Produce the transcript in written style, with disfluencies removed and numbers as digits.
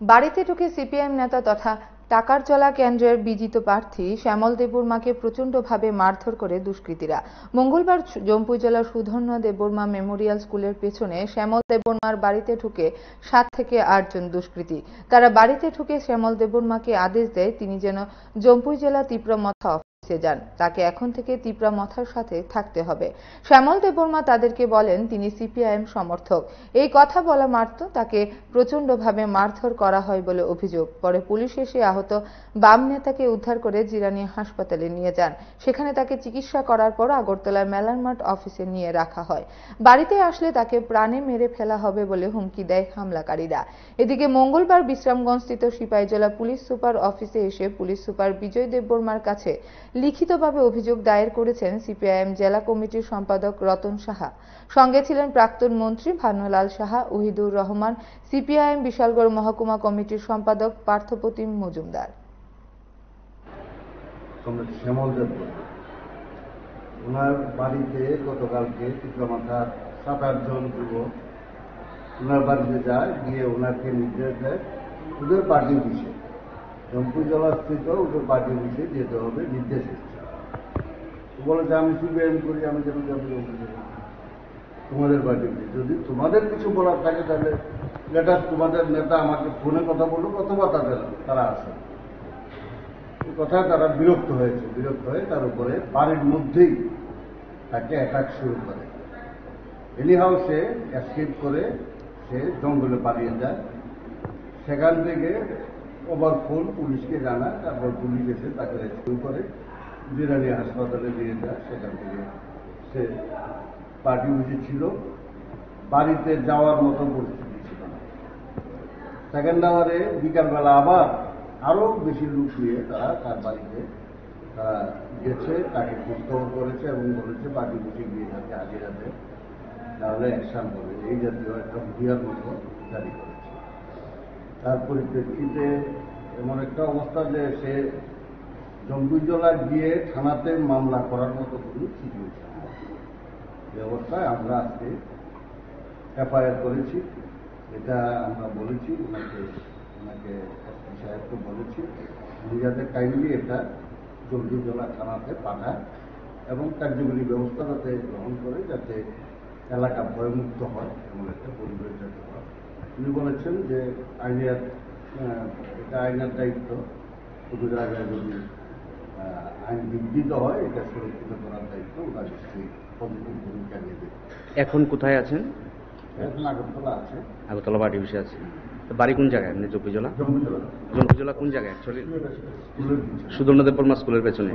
বাড়িতে ঢুকে সিপিএম নেতা তথা টাকারজলা কেন্দ্রের বিজিত প্রার্থী শ্যামল দেববর্মাকে প্রচণ্ডভাবে মারধর করে দুষ্কৃতীরা। মঙ্গলবার জম্পুই জেলার সুধন্য দেববর্মা মেমোরিয়াল স্কুলের পেছনে শ্যামল দেববর্মার বাড়িতে ঢুকে 7 থেকে 8 জন দুষ্কৃতী। তারা বাড়িতে ঢুকে শ্যামল দেববর্মাকে আদেশ দেয় তিনি যেন জম্পুই জেলা তিপ্রামথা অফিসে যান। তাকে এখন থেকে তিপ্রামথার সাথে থাকতে হবে। শ্যামল দেববর্মা তাদেরকে বলেন তিনি সিপিআইএম সমর্থক। এই কথা বলা মাত্র তাকে প্রচণ্ডভাবে মারধর করা হয় বলে অভিযোগ। পরে পুলিশ এসে আহত বাম নেতাকে উদ্ধার করে জিরানী হাসপাতালে নিয়ে যান। সেখানে তাকে চিকিৎসা করার পর আগরতলার মেলার মাঠ অফিসে নিয়ে রাখা হয়। বাড়িতে আসলে তাকে প্রাণে মেরে ফেলা হবে বলে হুমকি দেয় হামলাকারীরা। এদিকে মঙ্গলবার বিশ্রামগঞ্জস্থিত সিপাহীজলা পুলিশ সুপার অফিসে এসে পুলিশ সুপার বিজয় দেববর্মার কাছে লিখিতভাবে অভিযোগ দায়ের করেছেন সিপিআইএম জেলা কমিটির সম্পাদক রতন সাহা। সঙ্গে ছিলেন প্রাক্তন মন্ত্রী ভানুলাল সাহা, ওহিদুর রহমান, সিপিআইএম বিশালগড় মহকুমা কমিটির সম্পাদক পার্থপ্রতিম মজুমদার। শ্যামল দেববর্মা ওনার বাড়িতে গতকালকে তিপ্রামথার 7-8 জন যুবক ওনার বাড়িতে যায়, গিয়ে ওনাকে নির্দেশ দেয় ওদের পার্টি অফিসে, জম্পুই জেলা স্থিত ওদের পার্টি অফিসে যেতে হবে, নির্দেশ এসেছে। বলে যে আমি সিপিআইএম করি, আমি যেন যাবো তোমাদের পার্টি অফিসে। যদি তোমাদের কিছু বলার থাকে তাহলে লেটার তোমাদের নেতা আমাকে ফোনে কথা বলুক অথবা তারা আসে। এই কথায় তারা বিরক্ত হয়ে তার উপরে বাড়ির মধ্যেই তাকে অ্যাটাক শুরু করে। এনিহাউ সে এসকেপ করে সে জঙ্গলে পালিয়ে যায়। সেখান থেকে ওভারফোন পুলিশকে জানায়, তারপর পুলিশ এসে তাকে রেস্কিউ করে জিরানী হাসপাতালে নিয়ে যায়। সেখান থেকে সে পার্টি অফিসে ছিল, বাড়িতে যাওয়ার মতো পরিস্থিতি ছিল না। সেকেন্ড আওয়ারে বিকালবেলা আবার আরো বেশি লোক নিয়ে তারা তার বাড়িতে গেছে, তাকে খোঁজখবর করেছে এবং বলেছে পার্টি অফিসে গিয়ে যাতে হাজিরাতে তাহলে অ্যাকশন হবে, এই জাতীয় একটা হুঁশিয়ার মতো জারি করেছে। তার পরিপ্রেক্ষিতে এমন একটা অবস্থা যে সে জম্পুই জেলা গিয়ে থানাতে মামলা করার মতো কোনো সিচুয়েশন নেই। এই অবস্থায় আমরা আজকে এফআইআর করেছি। এটা আমরা বলেছি ওনাকে এসপি সাহেবকে বলেছি উনি যাতে কাইন্ডলি এটা জম্পুই জেলা থানাতে পাঠায় এবং কার্যকরী ব্যবস্থা যাতে গ্রহণ করে, যাতে এলাকা ভয়মুক্ত হয় এমন একটা পরিবেশ যাতে হয়। উনি বলেছেন যে এটা আইনের দায়িত্ব, কোনো জায়গায় যদি আইন বিঘ্নিত হয় এটা সুরক্ষিত করার দায়িত্ব ওনার নিশ্চয়ই পজিটিভ ভূমিকা নেবে। এখন কোথায় আছেন? এখন আগরতলা আছে, আগরতলা বাড়ি বসে আছে। বাড়ি কোন জায়গায়? জম্পুই জেলা। জম্পুই জেলা কোন জায়গায় অ্যাকচুয়ালি? সুধন্য দেববর্মা স্কুলের পেছনে।